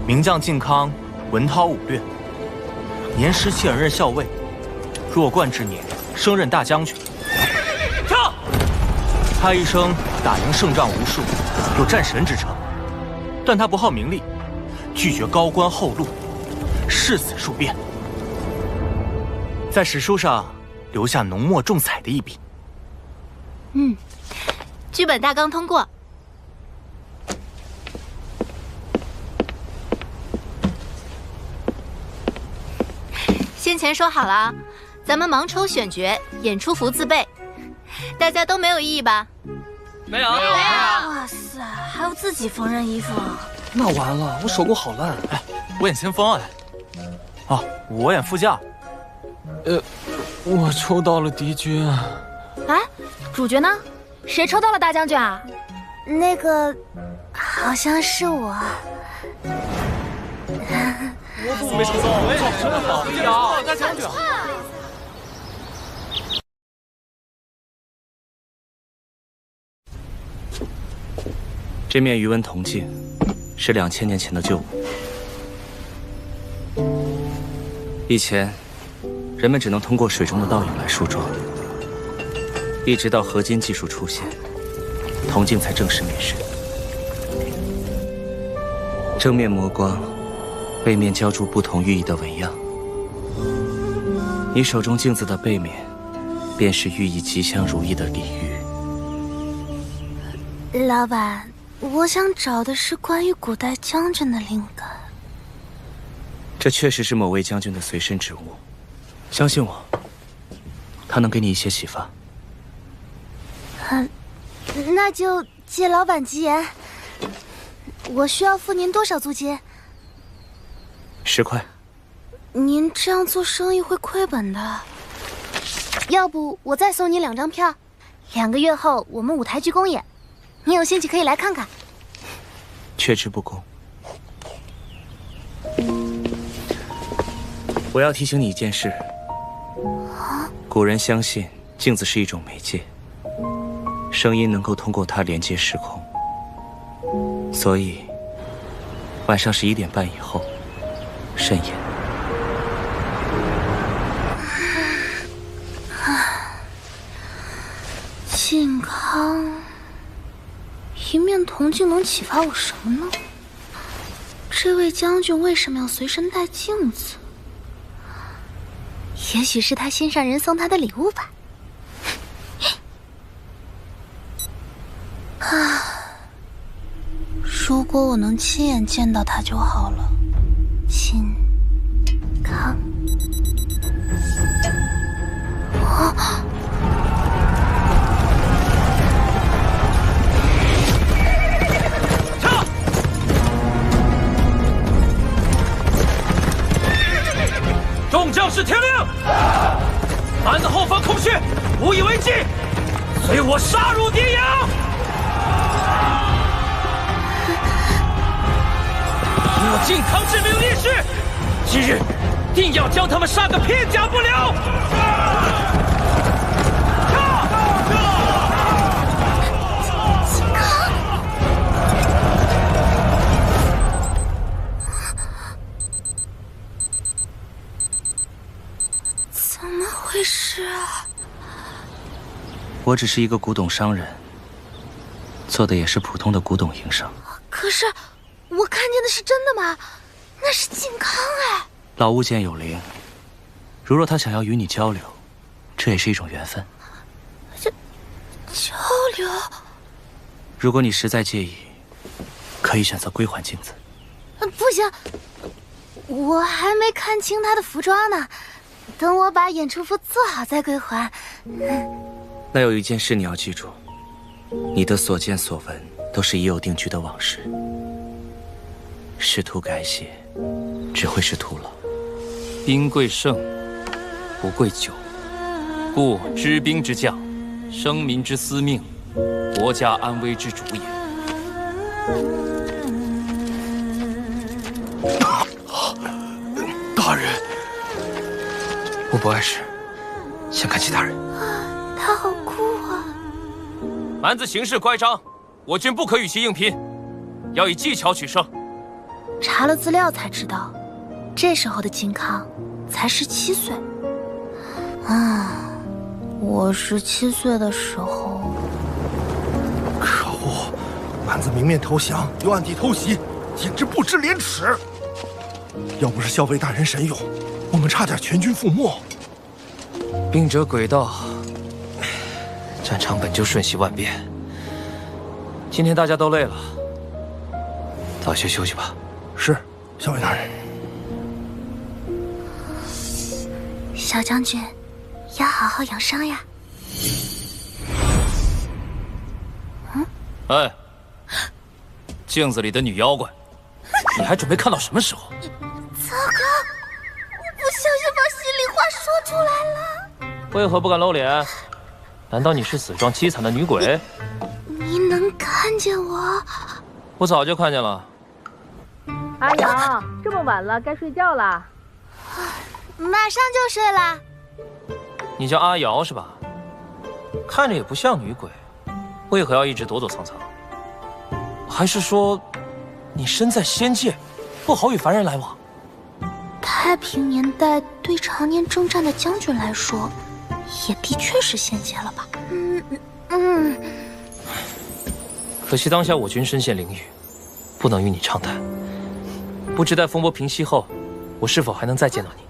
名将靖康，文韬武略，年17而任校尉，弱冠之年升任大将军。上！他一生打赢胜仗无数，有战神之称，但他不好名利，拒绝高官厚禄，誓死数变，在史书上留下浓墨重彩的一笔。剧本大纲通过。先前说好了啊，咱们盲抽选角，演出服自备，大家都没有异议吧？没有。哇塞，还要自己缝纫衣服啊？那完了，我手工好烂。哎，我演先锋哎。啊，我演副将。我抽到了敌军。哎，主角呢？谁抽到了大将军啊？那个，好像是我。我怎么没抽到？我也真好呀，大将军。这面鱼纹铜镜是2000年前的旧物。以前，人们只能通过水中的倒影来梳妆，一直到合金技术出现，铜镜才正式面世。正面磨光，背面浇铸不同寓意的纹样。你手中镜子的背面，便是寓意吉祥如意的鲤鱼。老板，我想找的是关于古代将军的灵感。这确实是某位将军的随身之物，相信我，他能给你一些启发。那就借老板吉言。我需要付您多少租金？10块。您这样做生意会亏本的。要不我再送你2张票，2个月后我们舞台剧公演，你有兴趣可以来看看。却之不恭。我要提醒你一件事。古人相信镜子是一种媒介，声音能够通过它连接时空，所以晚上11点半以后慎言。靖康，一面铜镜能启发我什么呢？这位将军为什么要随身带镜子？也许是他心上人送他的礼物吧。如果我能亲眼见到他就好了。靖康。众将士听令，蛮子后方空虚，无以为继，随我杀入敌营。我靖康之名立誓，今日定要将他们杀个片甲不留。靖康，怎么回事啊？我只是一个古董商人，做的也是普通的古董营生。可是我看见的是真的吗？那是靖康哎！老物件有灵，如若他想要与你交流，这也是一种缘分。交流？如果你实在介意，可以选择归还镜子。不行，我还没看清他的服装呢，等我把演出服做好再归还。那有一件事你要记住，你的所见所闻都是已有定局的往事，试图改写，只会是徒劳。兵贵胜，不贵久。故知兵之将，生民之司命，国家安危之主也。大人，我不碍事，先看其他人。他好酷啊！蛮子行事乖张，我军不可与其硬拼，要以技巧取胜。查了资料才知道，这时候的靖康才17岁。我17岁的时候，可恶！蛮子明面投降，又暗地偷袭，简直不知廉耻。要不是校尉大人神勇，我们差点全军覆没。兵者诡道，战场本就瞬息万变。今天大家都累了，早些休息吧。是，校尉大人。小将军，要好好养伤呀。哎，镜子里的女妖怪，你还准备看到什么时候？糟糕，我不小心把心里话说出来了。为何不敢露脸？难道你是死状凄惨的女鬼？你能看见我？我早就看见了。阿瑶，这么晚了，该睡觉了。马上就睡了。你叫阿瑶是吧？看着也不像女鬼，为何要一直躲躲藏藏？还是说，你身在仙界，不好与凡人来往？太平年代对常年征战的将军来说，也的确是仙界了吧？可惜当下我军身陷囹圄，不能与你畅谈。不知待风波平息后，我是否还能再见到你？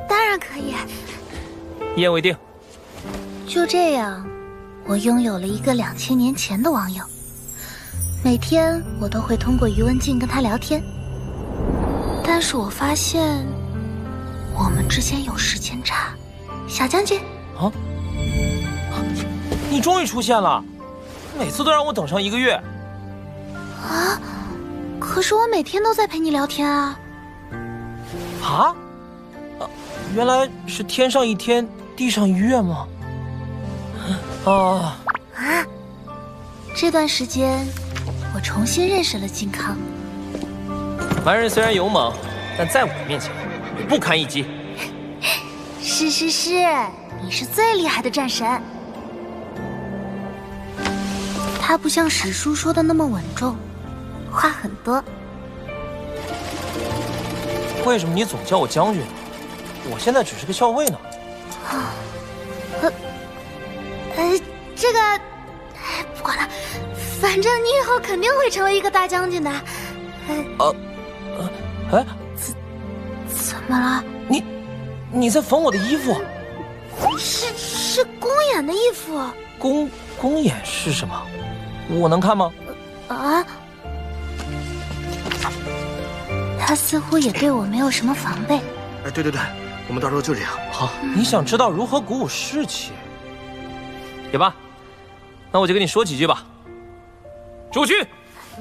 当然可以。一言为定。就这样，我拥有了一个2000年前的网友。每天我都会通过余文静跟他聊天，但是我发现我们之间有时间差。小将军，你终于出现了，每次都让我等上1个月。可是我每天都在陪你聊天啊。原来是天上一天，地上一月吗？这段时间，我重新认识了靖康。蛮人虽然勇猛，但在我面前也不堪一击。是，你是最厉害的战神。他不像史书说的那么稳重，话很多。为什么你总叫我将军？我现在只是个校尉呢。这个，不管了，反正你以后肯定会成为一个大将军的。怎么了？你在缝我的衣服？是公演的衣服。公演是什么？我能看吗？他似乎也对我没有什么防备。哎，对，我们到时候就这样。好，你想知道如何鼓舞士气？也罢，那我就跟你说几句吧。出去。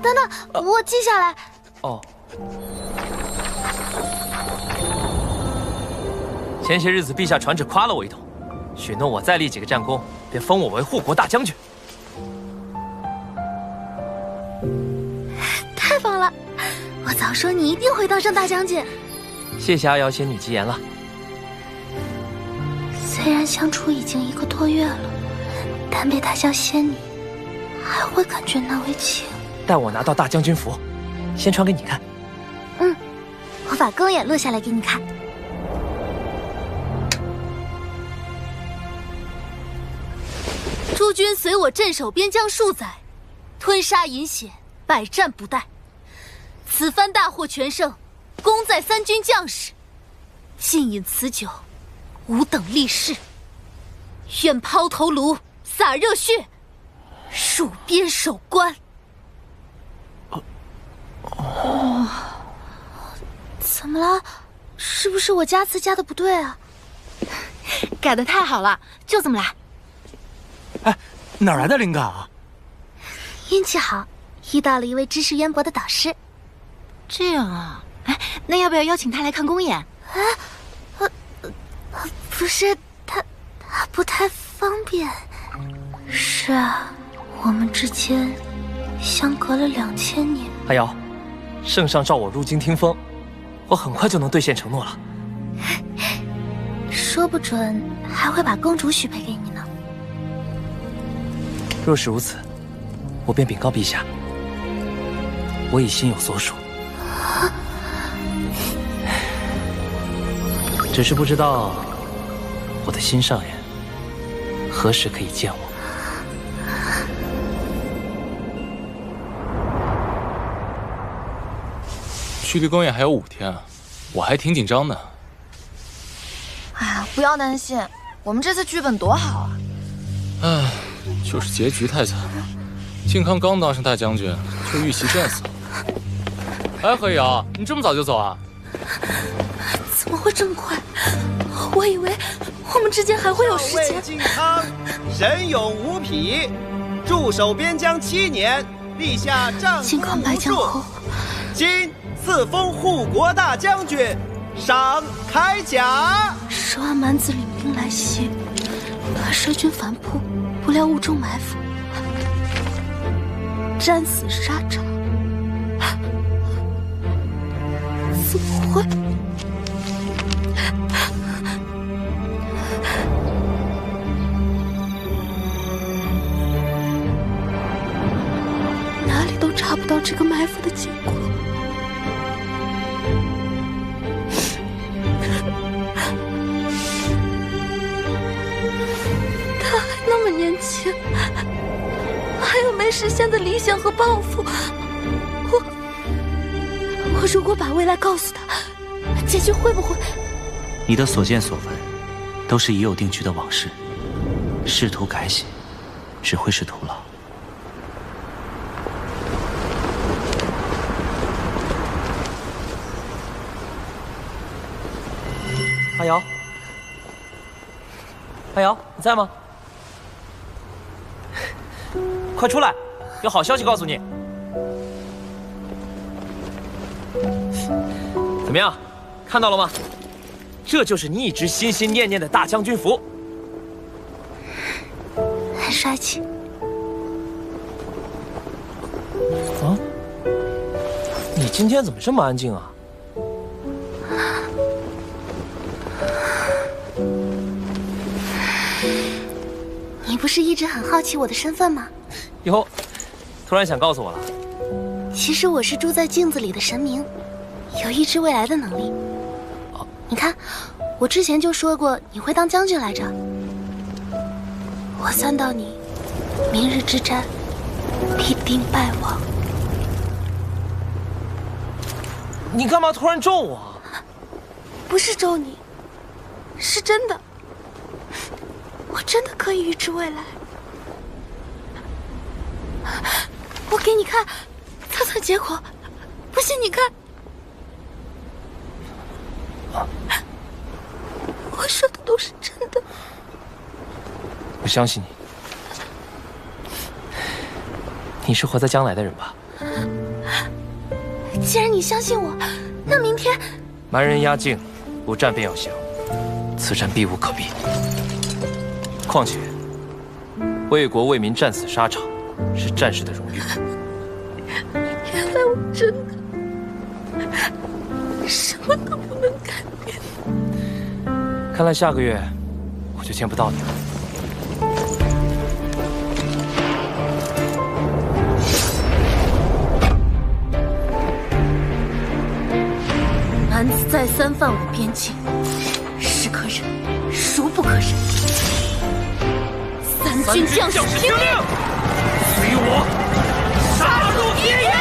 等等，我记下来。前些日子陛下传旨夸了我一通，许诺我再立几个战功，便封我为护国大将军。太棒了！我早说你一定会当上大将军。谢谢阿瑶仙女吉言了。虽然相处已经1个多月了，但被她叫仙女，还会感觉难为情。待我拿到大将军符，先传给你看。我把公演录下来给你看。诸军随我镇守边疆数载，吞沙饮血，百战不殆。此番大获全胜，功在3军将士。尽饮此酒，吾等立誓，愿抛头颅，洒热血，戍边守关。怎么了？是不是我加词加的不对啊？改得太好了，就这么来。哎，哪来的灵感啊？运气好，遇到了一位知识渊博的导师。这样啊，哎，那要不要邀请他来看公演？不是，他不太方便。是啊，我们之间相隔了2000年。阿瑶，圣上召我入京听风，我很快就能兑现承诺了。说不准还会把公主许配给你呢。若是如此，我便禀告陛下，我已心有所属。只是不知道我的新上人何时可以见我。距离公演还有5天啊，我还挺紧张的。哎呀，不要担心，我们这次剧本多好啊！唉，就是结局太惨。靖康刚当上大将军，就遇袭战死了。哎，何瑶，你这么早就走啊？怎么会这么快？我以为我们之间还会有时间。靖康神勇无匹，驻守边疆7年，立下战靖康败将后，今赐封护国大将军，赏铠甲。10万蛮子领兵来袭，他率军反扑，不料误中埋伏，战死沙场。怎么会？哪里都查不到这个埋伏的经过。他还那么年轻，还有没实现的理想和抱负。我如果把未来告诉他，结局会不会？你的所见所闻，都是已有定局的往事，试图改写，只会是徒劳。阿瑶，阿瑶，你在吗？快出来，有好消息告诉你。怎么样，看到了吗？这就是你一直心心念念的大将军服，很帅气。啊？你今天怎么这么安静啊？你不是一直很好奇我的身份吗？哟，突然想告诉我了。其实我是住在镜子里的神明，有预知未来的能力。你看，我之前就说过你会当将军来着。我算到你，明日之战必定败亡。你干嘛突然咒我？不是咒你，是真的。我真的可以预知未来。我给你看，测测结果。不信你看。我说的都是真的。我相信你。你是活在将来的人吧？既然你相信我，那明天蛮人压境，不战便要降，此战避无可避。况且，为国为民战死沙场，是战士的荣誉。原来我真的什么都不能改变。看来下个月我就见不到你了。蛮子再三犯我边境，是可忍，孰不可忍？三军将士听令，随我杀入敌营！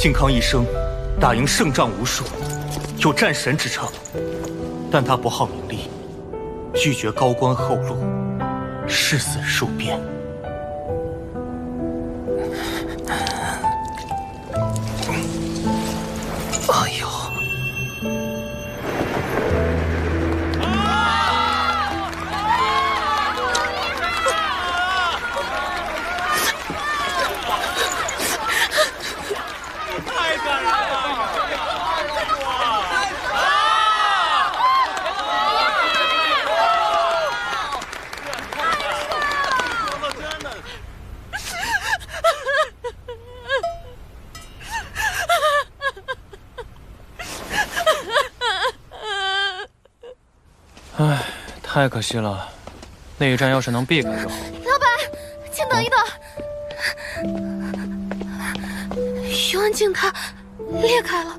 靖康一生打赢胜仗无数，有战神之称，但他不好名利，拒绝高官厚禄，誓死戍边。哎呦！太感人了！唉，太可惜了，那一战要是能避开就好。老板，请等一等。余文静她裂开了，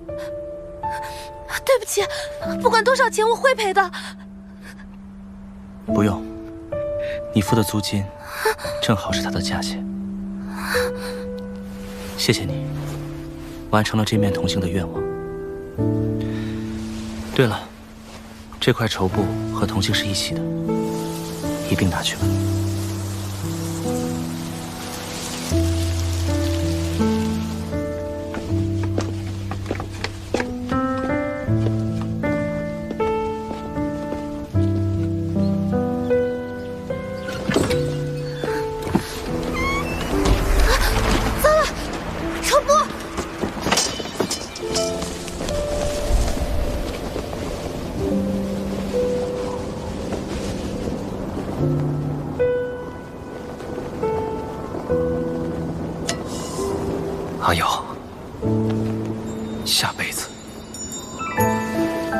对不起，不管多少钱我会赔的。不用，你付的租金正好是它的价钱。谢谢你，完成了这面铜镜的愿望。对了，这块绸布和铜镜是一起的，一并拿去吧。阿瑶，下辈子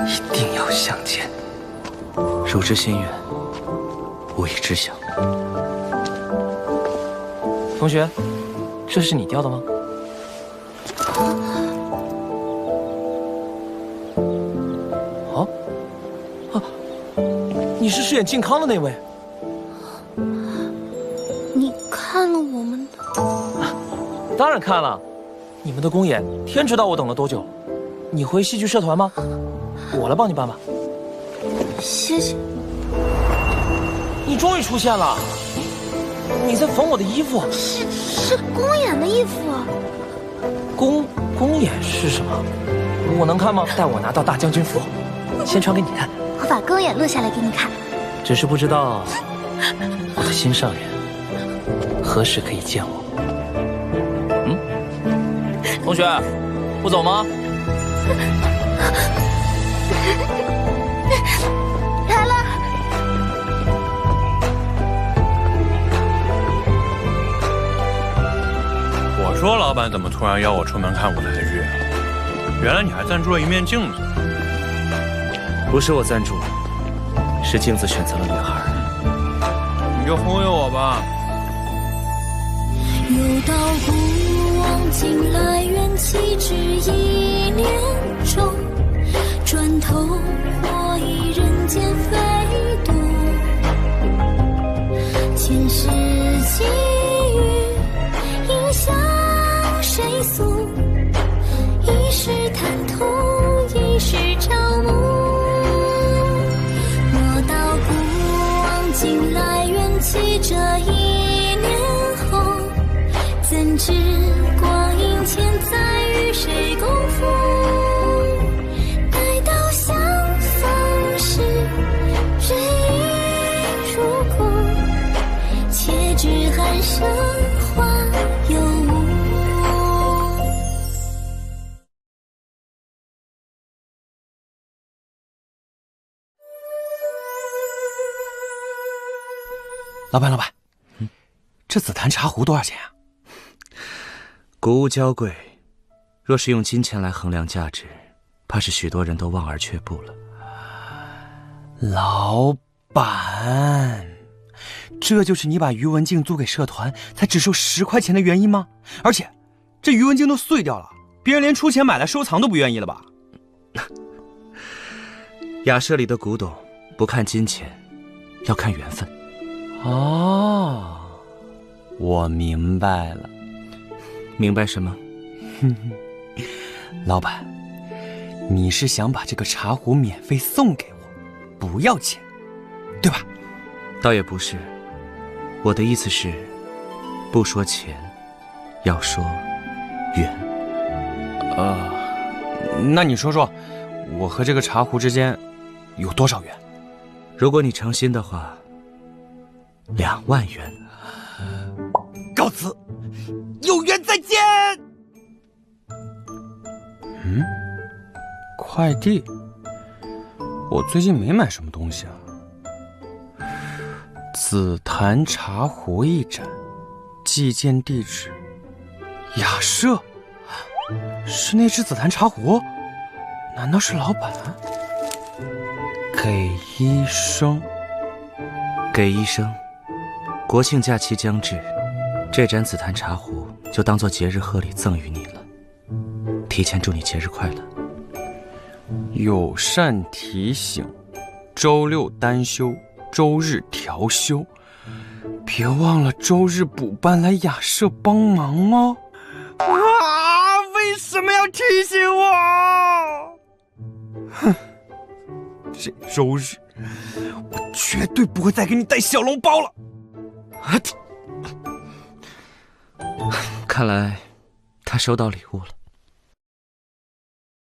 一定要相见。汝之心愿，吾已知晓。同学，这是你掉的吗？哦，啊，你是饰演靖康的那位？你看了我们的？当然看了，你们的公演，天知道我等了多久。你回戏剧社团吗？我来帮你办吧。谢谢。你终于出现了！你在缝我的衣服？是公演的衣服。公演是什么？我能看吗？带我拿到大将军府，先传给你看。我把公演录下来给你看。只是不知道我的心上人何时可以见我。同学，不走吗？来了。我说老板怎么突然邀我出门看舞台剧啊？原来你还赞助了一面镜子。不是我赞助，是镜子选择了女孩。你就忽悠我吧。又到古往今来缘起之一念中，转头或已人间飞渡。前世际遇，应向谁诉？一时贪图，一时朝暮。莫道古往今来缘起这一念后，怎知光阴千载与谁共赴？待到相逢时，人已如故。且知寒生花有无。老板，这紫檀茶壶多少钱啊？古物娇贵，若是用金钱来衡量价值，怕是许多人都望而却步了。老板，这就是你把余文静租给社团才只收10块钱的原因吗？而且这余文静都碎掉了，别人连出钱买来收藏都不愿意了吧？雅舍里的古董不看金钱，要看缘分。哦，我明白了。明白什么？老板，你是想把这个茶壶免费送给我，不要钱，对吧？倒也不是，我的意思是，不说钱，要说缘。那你说说，我和这个茶壶之间有多少缘？如果你诚心的话，2万元。告辞，有缘再见。快递，我最近没买什么东西啊。紫檀茶壶1盏，寄件地址雅舍。是那只紫檀茶壶？难道是老板？给医生，给医生。国庆假期将至，这盏紫檀茶壶就当做节日贺礼赠予你了。提前祝你节日快乐。友善提醒：周6单休，周日调休，别忘了周日补班来雅舍帮忙哦。为什么要提醒我？哼，这周日我绝对不会再给你带小笼包了。看来他收到礼物了。